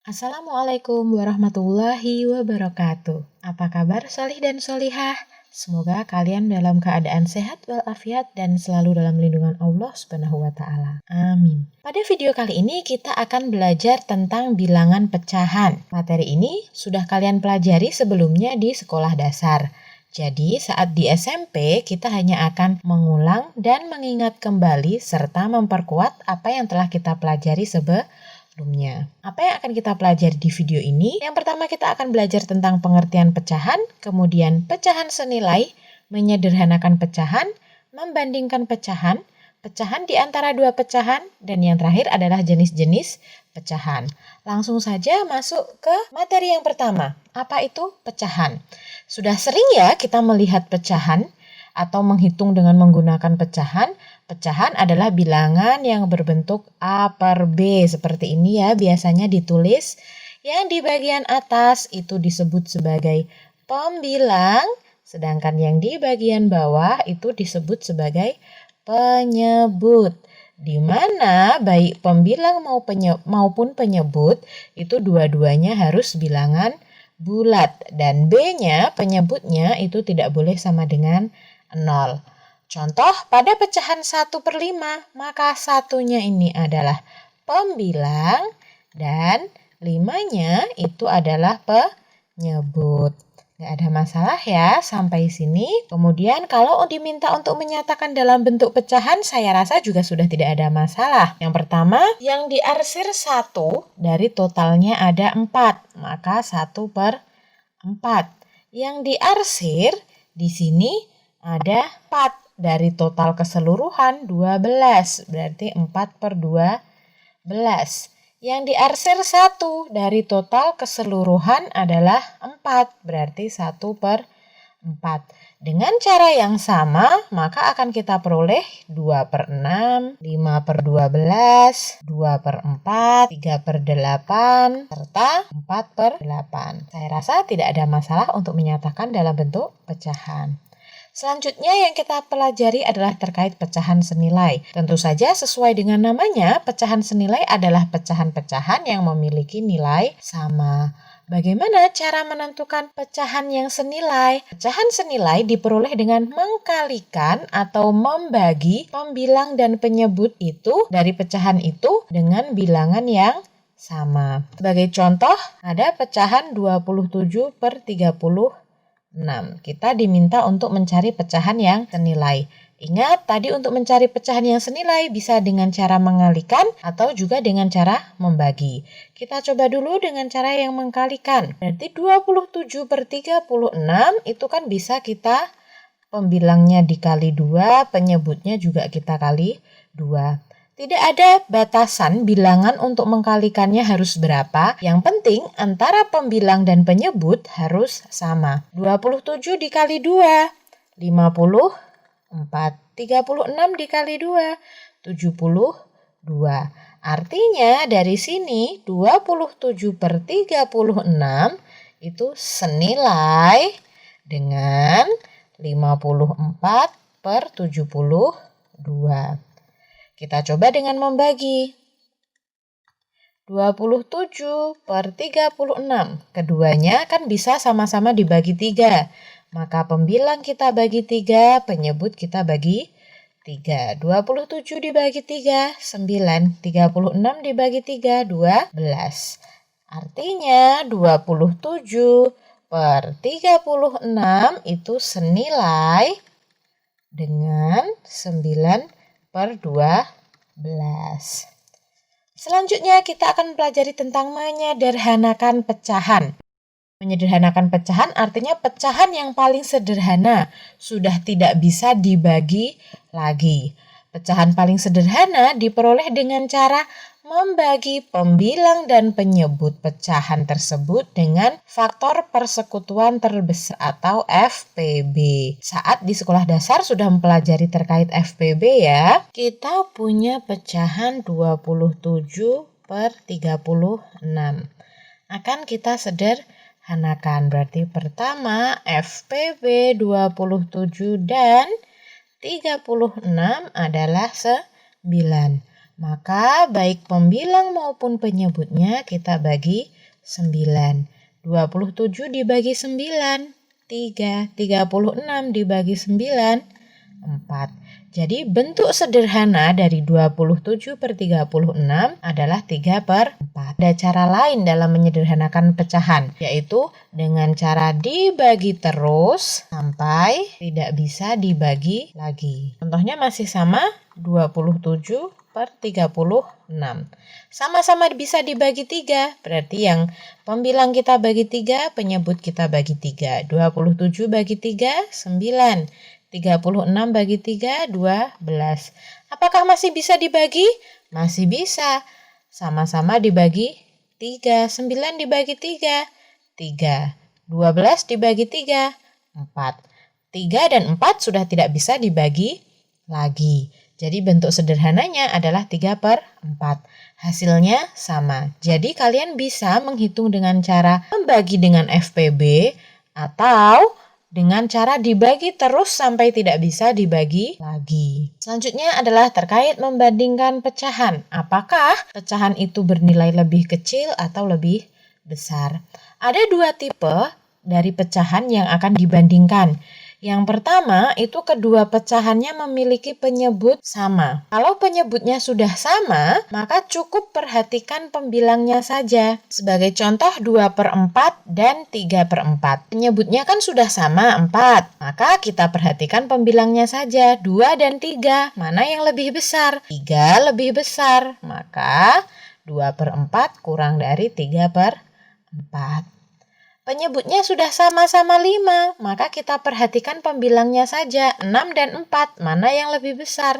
Assalamualaikum warahmatullahi wabarakatuh. Apa kabar solih dan solihah? Semoga kalian dalam keadaan sehat walafiat dan selalu dalam lindungan Allah Subhanahu wa taala. Amin. Pada video kali ini kita akan belajar tentang bilangan pecahan. Materi ini sudah kalian pelajari sebelumnya di sekolah dasar. Jadi saat di SMP kita hanya akan mengulang dan mengingat kembali serta memperkuat apa yang telah kita pelajari sebelumnya. Apa yang akan kita pelajari di video ini? Yang pertama kita akan belajar tentang pengertian pecahan, kemudian pecahan senilai, menyederhanakan pecahan, membandingkan pecahan, pecahan di antara dua pecahan, dan yang terakhir adalah jenis-jenis pecahan. Langsung saja masuk ke materi yang pertama. Apa itu pecahan? Sudah sering ya kita melihat pecahan atau menghitung dengan menggunakan pecahan. Pecahan adalah bilangan yang berbentuk A per B seperti ini ya, biasanya ditulis. Yang di bagian atas itu disebut sebagai pembilang, sedangkan yang di bagian bawah itu disebut sebagai penyebut. Di mana baik pembilang maupun penyebut itu dua-duanya harus bilangan bulat. Dan B-nya, penyebutnya itu tidak boleh sama dengan 0. Contoh, pada pecahan 1/5, maka satunya ini adalah pembilang dan 5-nya itu adalah penyebut. Nggak ada masalah ya sampai sini. Kemudian kalau diminta untuk menyatakan dalam bentuk pecahan, saya rasa juga sudah tidak ada masalah. Yang pertama, yang diarsir 1 dari totalnya ada 4, maka 1/4. Yang diarsir di sini ada 4. Dari total keseluruhan 12, berarti 4/12. Yang diarsir 1 dari total keseluruhan adalah 4, berarti 1/4. Dengan cara yang sama, maka akan kita peroleh 2/6, 5/12, 2/4, 3/8, serta 4/8. Saya rasa tidak ada masalah untuk menyatakan dalam bentuk pecahan. Selanjutnya yang kita pelajari adalah terkait pecahan senilai. Tentu saja sesuai dengan namanya, pecahan senilai adalah pecahan-pecahan yang memiliki nilai sama. Bagaimana cara menentukan pecahan yang senilai? Pecahan senilai diperoleh dengan mengkalikan atau membagi pembilang dan penyebut itu dari pecahan itu dengan bilangan yang sama. Sebagai contoh, ada pecahan 27/36. Kita diminta untuk mencari pecahan yang senilai. Ingat, tadi untuk mencari pecahan yang senilai bisa dengan cara mengalikan atau juga dengan cara membagi. Kita coba dulu dengan cara yang mengkalikan. Berarti 27/36 itu kan bisa kita pembilangnya dikali 2, penyebutnya juga kita kali 2. Tidak ada batasan bilangan untuk mengkalikannya harus berapa. Yang penting antara pembilang dan penyebut harus sama. 27 dikali 2, 54. 36 dikali 2, 72. Artinya dari sini 27/36 itu senilai dengan 54/72. Kita coba dengan membagi. 27/36. Keduanya kan bisa sama-sama dibagi 3. Maka pembilang kita bagi 3, penyebut kita bagi 3. 27 dibagi 3, 9. 36 dibagi 3, 12. Artinya 27/36 itu senilai dengan 9/12. Selanjutnya kita akan pelajari tentang menyederhanakan pecahan. Menyederhanakan pecahan artinya pecahan yang paling sederhana, sudah tidak bisa dibagi lagi. Pecahan paling sederhana diperoleh dengan cara membagi pembilang dan penyebut pecahan tersebut dengan faktor persekutuan terbesar atau FPB. Saat di sekolah dasar sudah mempelajari terkait FPB ya. Kita punya pecahan 27/36. Akan kita sederhanakan. Berarti pertama FPB 27 dan 36 adalah 9. Maka baik pembilang maupun penyebutnya kita bagi 9. 27 dibagi 9, 3. 36 dibagi 9, 4. Jadi bentuk sederhana dari 27/36 adalah 3/4. Ada cara lain dalam menyederhanakan pecahan, yaitu dengan cara dibagi terus sampai tidak bisa dibagi lagi. Contohnya masih sama, 27/36. Sama-sama bisa dibagi 3, berarti yang pembilang kita bagi 3, penyebut kita bagi 3. 27 bagi 3, 9. 36 bagi 3, 12. Apakah masih bisa dibagi? Masih bisa. Sama-sama dibagi 3. 9 dibagi 3, 3. 12 dibagi 3, 4. 3 dan 4 sudah tidak bisa dibagi lagi. Jadi bentuk sederhananya adalah 3/4. Hasilnya sama. Jadi kalian bisa menghitung dengan cara membagi dengan FPB atau dengan cara dibagi terus sampai tidak bisa dibagi lagi. Selanjutnya adalah terkait membandingkan pecahan. Apakah pecahan itu bernilai lebih kecil atau lebih besar? Ada dua tipe dari pecahan yang akan dibandingkan. Yang pertama, itu kedua pecahannya memiliki penyebut sama. Kalau penyebutnya sudah sama, maka cukup perhatikan pembilangnya saja. Sebagai contoh 2/4 dan 3/4. Penyebutnya kan sudah sama, 4. Maka kita perhatikan pembilangnya saja, 2 dan 3. Mana yang lebih besar? 3 lebih besar. Maka 2/4 kurang dari 3/4. Penyebutnya sudah sama-sama 5, maka kita perhatikan pembilangnya saja, 6 dan 4, mana yang lebih besar?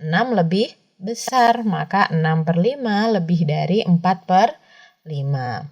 6 lebih besar, maka 6/5 lebih dari 4/5.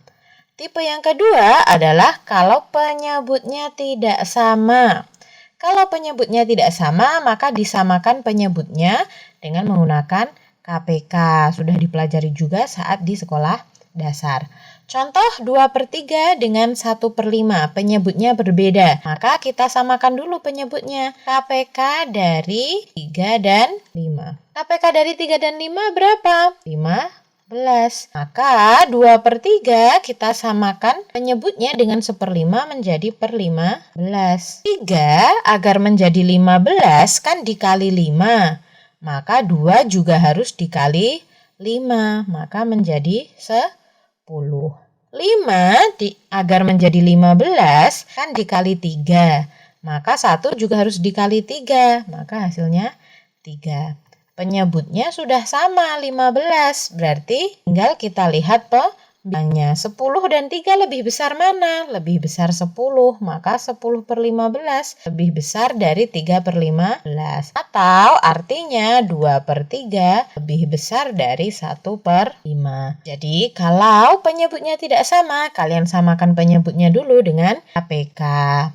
Tipe yang kedua adalah kalau penyebutnya tidak sama. Kalau penyebutnya tidak sama, maka disamakan penyebutnya dengan menggunakan KPK. Sudah dipelajari juga saat di sekolah dasar. Contoh 2/3 dengan 1/5, penyebutnya berbeda. Maka kita samakan dulu penyebutnya. KPK dari 3 dan 5. KPK dari 3 dan 5 berapa? 15. Maka 2/3 kita samakan penyebutnya dengan 1/5 menjadi 1/15. 3 agar menjadi 15 kan dikali 5. Maka 2 juga harus dikali 5. Maka menjadi 10. 5 agar menjadi 15 kan dikali 3. Maka 1 juga harus dikali 3. Maka hasilnya 3. Penyebutnya sudah sama 15. Berarti tinggal kita lihat pembilangnya. 10 dan 3 lebih besar mana? Lebih besar 10. Maka 10/15 lebih besar dari 3/15. Atau artinya 2/3 lebih besar dari 1/5. Jadi kalau penyebutnya tidak sama, kalian samakan penyebutnya dulu dengan KPK.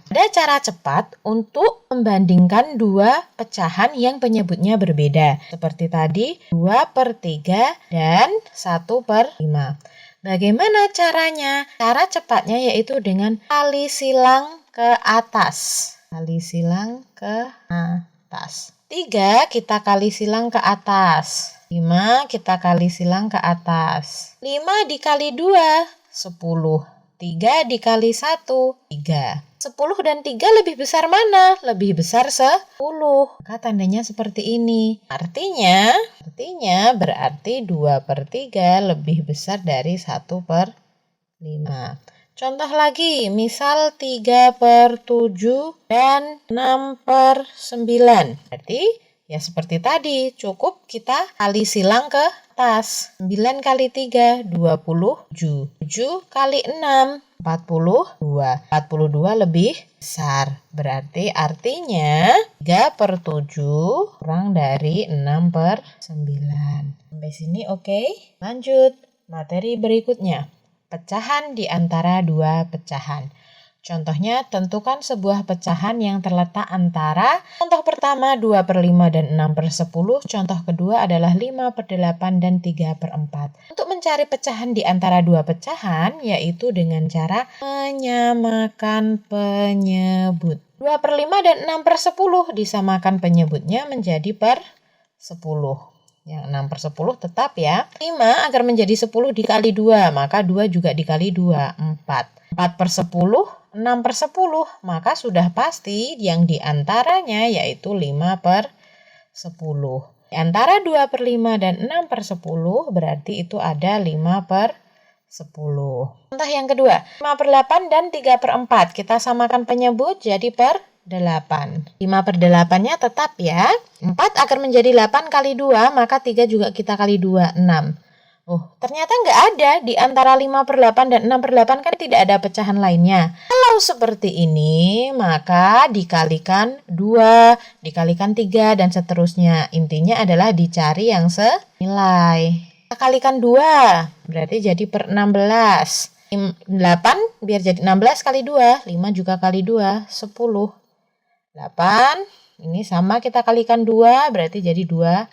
Ada cara cepat untuk membandingkan dua pecahan yang penyebutnya berbeda. Seperti tadi 2/3 dan 1/5. Bagaimana caranya? Cara cepatnya yaitu dengan kali silang ke atas. Kali silang ke atas. 3 kita kali silang ke atas. 5 kita kali silang ke atas. 5 dikali 2, 10. 3 dikali 1, 3. 10 dan 3 lebih besar mana? Lebih besar 10. Maka tandanya seperti ini. Artinya berarti 2/3 lebih besar dari 1/5. Contoh lagi, misal 3/7 dan 6/9. Berarti ya seperti tadi, cukup kita kali silang ke atas. 9 kali 3, 27. 7 kali 6, 42. 42 lebih besar. Berarti artinya 3/7 kurang dari 6/9. Sampai sini oke? Lanjut. Materi berikutnya. Pecahan di antara dua pecahan. Contohnya, tentukan sebuah pecahan yang terletak antara contoh pertama 2/5 dan 6/10. Contoh kedua adalah 5/8 dan 3/4. Untuk mencari pecahan di antara dua pecahan, yaitu dengan cara menyamakan penyebut. 2/5 dan 6/10 disamakan penyebutnya menjadi 10. Yang 6 per 10 tetap ya. 5 agar menjadi 10 dikali 2, maka 2 juga dikali 2, 4. 4 per 10, 6 per 10, maka sudah pasti yang diantaranya yaitu 5 per 10. Di antara 2 per 5 dan 6 per 10 berarti itu ada 5 per 10. Contoh yang kedua, 5 per 8 dan 3 per 4. Kita samakan penyebut jadi per 8. 5 per 8-nya tetap ya. 4 akan menjadi 8 kali 2, maka 3 juga kita kali 2, 6. Ternyata nggak ada di antara 5 per 8 dan 6 per 8 kan tidak ada pecahan lainnya. Kalau seperti ini, maka dikalikan 2, dikalikan 3, dan seterusnya. Intinya adalah dicari yang senilai. Kita kalikan 2, berarti jadi per 16. 8 biar jadi 16 kali 2, 5 juga kali 2, 10. 8, ini sama kita kalikan 2, berarti jadi 12.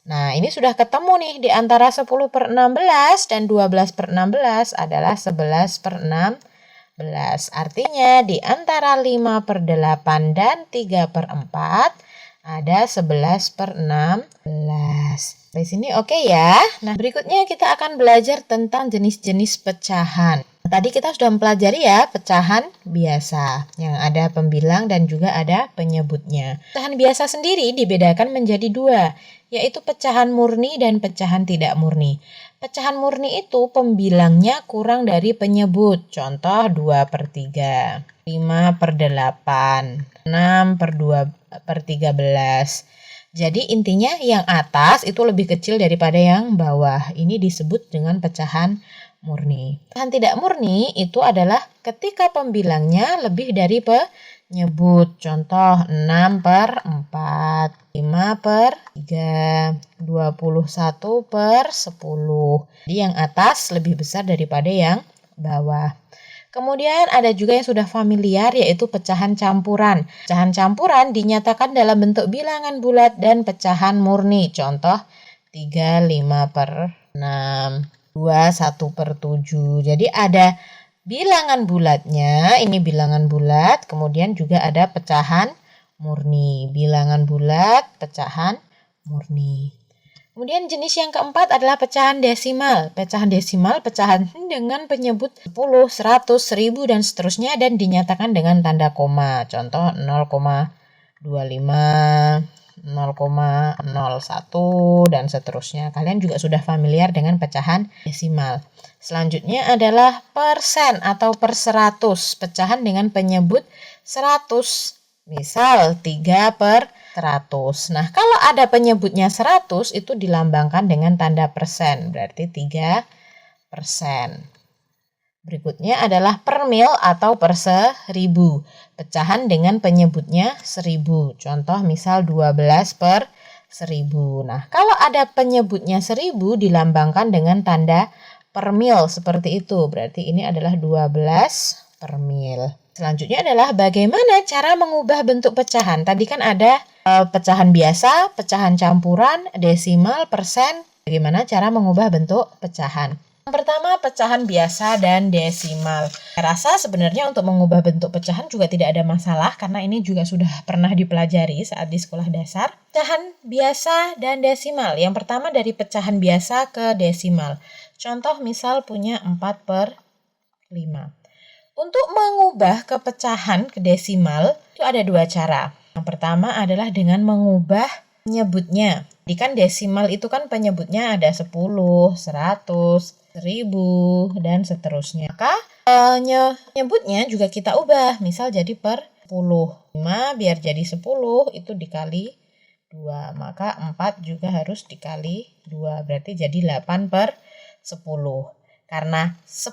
Nah, ini sudah ketemu nih di antara 10 per 16 dan 12 per 16 adalah 11 per 16. Artinya di antara 5 per 8 dan 3 per 4 ada 11 per 16. Di sini oke ya. Nah, berikutnya kita akan belajar tentang jenis-jenis pecahan. Tadi kita sudah mempelajari ya pecahan biasa yang ada pembilang dan juga ada penyebutnya. Pecahan biasa sendiri dibedakan menjadi 2, yaitu pecahan murni dan pecahan tidak murni. Pecahan murni itu pembilangnya kurang dari penyebut. Contoh 2 per 3, 5 per 8, 6 per 2 per 13. Jadi intinya yang atas itu lebih kecil daripada yang bawah. Ini disebut dengan pecahan murni. Pecahan tidak murni itu adalah ketika pembilangnya lebih dari penyebut. Contoh 6 per 4, 5 per 3, 21 per 10. Jadi yang atas lebih besar daripada yang bawah. Kemudian ada juga yang sudah familiar yaitu pecahan campuran. Pecahan campuran dinyatakan dalam bentuk bilangan bulat dan pecahan murni. Contoh 3, 5 per 6. 2, 1 per 7. Jadi ada bilangan bulatnya, ini bilangan bulat, kemudian juga ada pecahan murni. Bilangan bulat, pecahan murni. Kemudian jenis yang keempat adalah pecahan desimal. Pecahan desimal, pecahan dengan penyebut 10, 100, 1000, dan seterusnya dan dinyatakan dengan tanda koma. Contoh 0,25, 0,01 dan seterusnya. Kalian juga sudah familiar dengan pecahan desimal. Selanjutnya adalah persen atau per 100. Pecahan dengan penyebut 100. Misal 3 per 100. Nah, kalau ada penyebutnya 100 itu dilambangkan dengan tanda persen. Berarti 3%. Berikutnya adalah per mil atau per 1000. Pecahan dengan penyebutnya 1000. Contoh misal 12 per 1000. Nah, kalau ada penyebutnya 1000 dilambangkan dengan tanda per mil seperti itu. Berarti ini adalah 12 per mil. Selanjutnya adalah bagaimana cara mengubah bentuk pecahan. Tadi kan ada pecahan biasa, pecahan campuran, desimal, persen. Bagaimana cara mengubah bentuk pecahan. Yang pertama, pecahan biasa dan desimal. Saya rasa sebenarnya untuk mengubah bentuk pecahan juga tidak ada masalah karena ini juga sudah pernah dipelajari saat di sekolah dasar. Pecahan biasa dan desimal. Yang pertama dari pecahan biasa ke desimal. Contoh misal punya 4 per 5. Untuk mengubah ke pecahan ke desimal itu ada 2 cara. Yang pertama adalah dengan mengubah penyebutnya. Jadi kan desimal itu kan penyebutnya ada 10, 100, 1000, dan seterusnya. Maka penyebutnya juga kita ubah. Misal jadi per 10. 5 biar jadi 10 itu dikali 2. Maka 4 juga harus dikali 2. Berarti jadi 8 per 10. Karena 10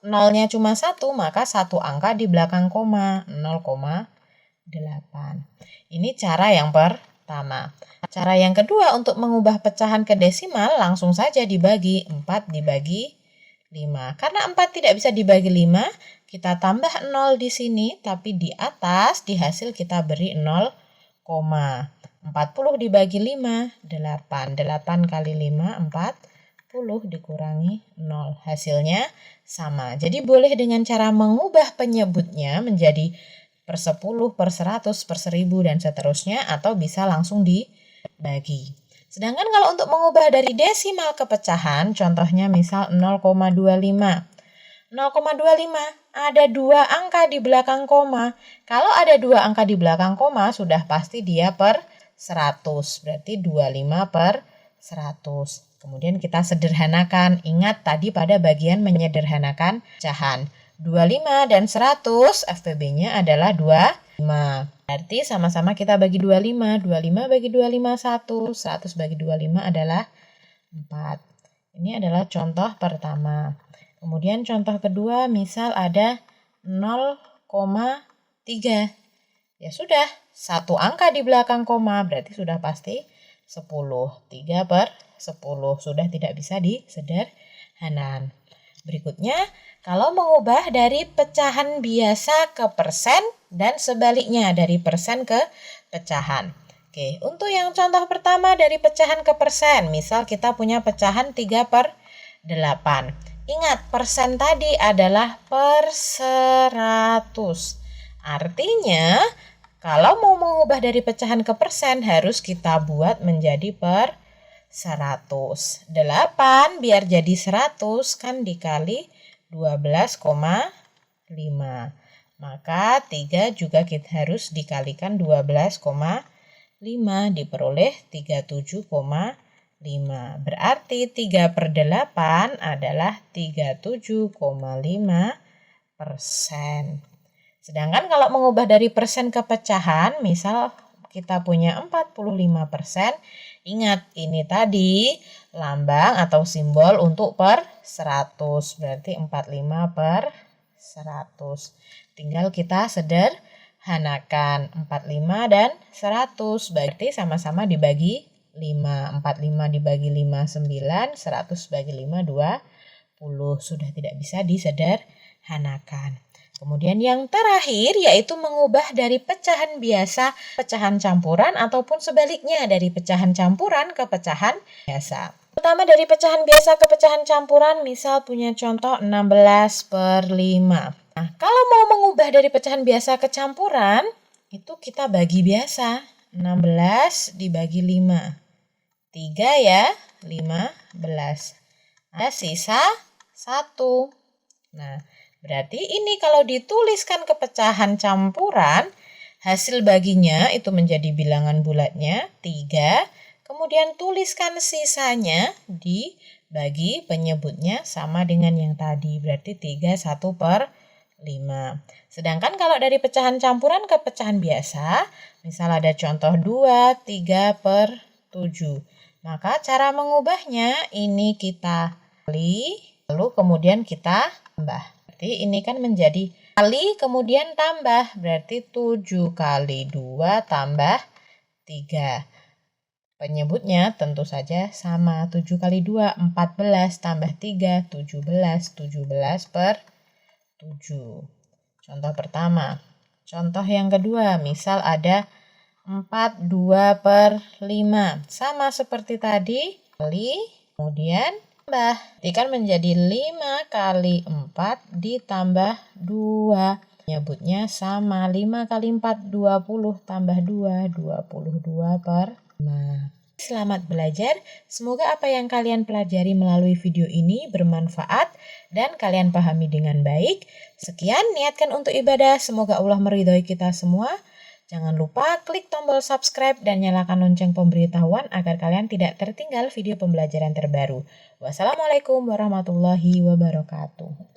nolnya cuma 1, maka satu angka di belakang koma, 0,8. Ini cara yang pertama. Cara yang kedua untuk mengubah pecahan ke desimal langsung saja dibagi 4 dibagi 5. Karena 4 tidak bisa dibagi 5, kita tambah 0 di sini, tapi di atas di hasil kita beri 0, 40 dibagi 5, 8. 8 kali 5, 40 dikurangi 0. Hasilnya sama. Jadi boleh dengan cara mengubah penyebutnya menjadi per 10, per 100, per 1000, dan seterusnya, atau bisa langsung dibagi. Sedangkan kalau untuk mengubah dari desimal ke pecahan, contohnya misal 0,25. 0,25, ada dua angka di belakang koma. Kalau ada dua angka di belakang koma, sudah pasti dia per 100. Berarti 25 per 100. Kemudian kita sederhanakan. Ingat tadi pada bagian menyederhanakan pecahan. 25 dan 100, FPB-nya adalah 25. Berarti sama-sama kita bagi 25. 25 bagi 25, 1. 100 bagi 25 adalah 4. Ini adalah contoh pertama. Kemudian contoh kedua, misal ada 0,3. Ya sudah, satu angka di belakang koma, berarti sudah pasti 10. 3 per 10. Sudah tidak bisa disederhanakan. Berikutnya, kalau mengubah dari pecahan biasa ke persen dan sebaliknya dari persen ke pecahan. Oke, untuk yang contoh pertama dari pecahan ke persen, misal kita punya pecahan 3 per 8. Ingat, persen tadi adalah per 100. Artinya, kalau mau mengubah dari pecahan ke persen, harus kita buat menjadi per 100. 8 biar jadi 100 kan dikali 12,5. Maka 3 juga kita harus dikalikan 12,5 diperoleh 37,5. Berarti 3 per 8 adalah 37,5%. Sedangkan kalau mengubah dari persen ke pecahan, misal kita punya 45%, ingat ini tadi lambang atau simbol untuk per 100, berarti 45 per 100. Tinggal kita sederhanakan 45 dan 100, berarti sama-sama dibagi 5. 45 dibagi 5, 9, 100 bagi 5, 20. Sudah tidak bisa disederhanakan. Kemudian yang terakhir yaitu mengubah dari pecahan biasa, pecahan campuran ataupun sebaliknya dari pecahan campuran ke pecahan biasa. Pertama dari pecahan biasa ke pecahan campuran, misal punya contoh 16 per 5. Nah, kalau mau mengubah dari pecahan biasa ke campuran, itu kita bagi biasa. 16 dibagi 5. 3 ya, 15. Nah, sisa 1. Nah, berarti ini kalau dituliskan ke pecahan campuran, hasil baginya itu menjadi bilangan bulatnya 3. Kemudian tuliskan sisanya dibagi penyebutnya sama dengan yang tadi. Berarti 3, 1 per 5. Sedangkan kalau dari pecahan campuran ke pecahan biasa, misal ada contoh 2, 3 per 7. Maka cara mengubahnya ini kita kali, lalu kemudian kita tambah. Berarti ini kan menjadi kali kemudian tambah. Berarti 7 kali 2 tambah 3. Penyebutnya tentu saja sama. 7 kali 2, 14 tambah 3, 17. 17 per 7. Contoh pertama. Contoh yang kedua, misal ada 4, 2 per 5. Sama seperti tadi, kali kemudian tambah. Jadi kan menjadi 5 kali 4 ditambah 2. Nyebutnya sama. 5 kali 4, 20 tambah 2. 22 per 5. Selamat belajar. Semoga apa yang kalian pelajari melalui video ini bermanfaat dan kalian pahami dengan baik. Sekian, niatkan untuk ibadah. Semoga Allah meridhoi kita semua. Jangan lupa klik tombol subscribe dan nyalakan lonceng pemberitahuan agar kalian tidak tertinggal video pembelajaran terbaru. Wassalamualaikum warahmatullahi wabarakatuh.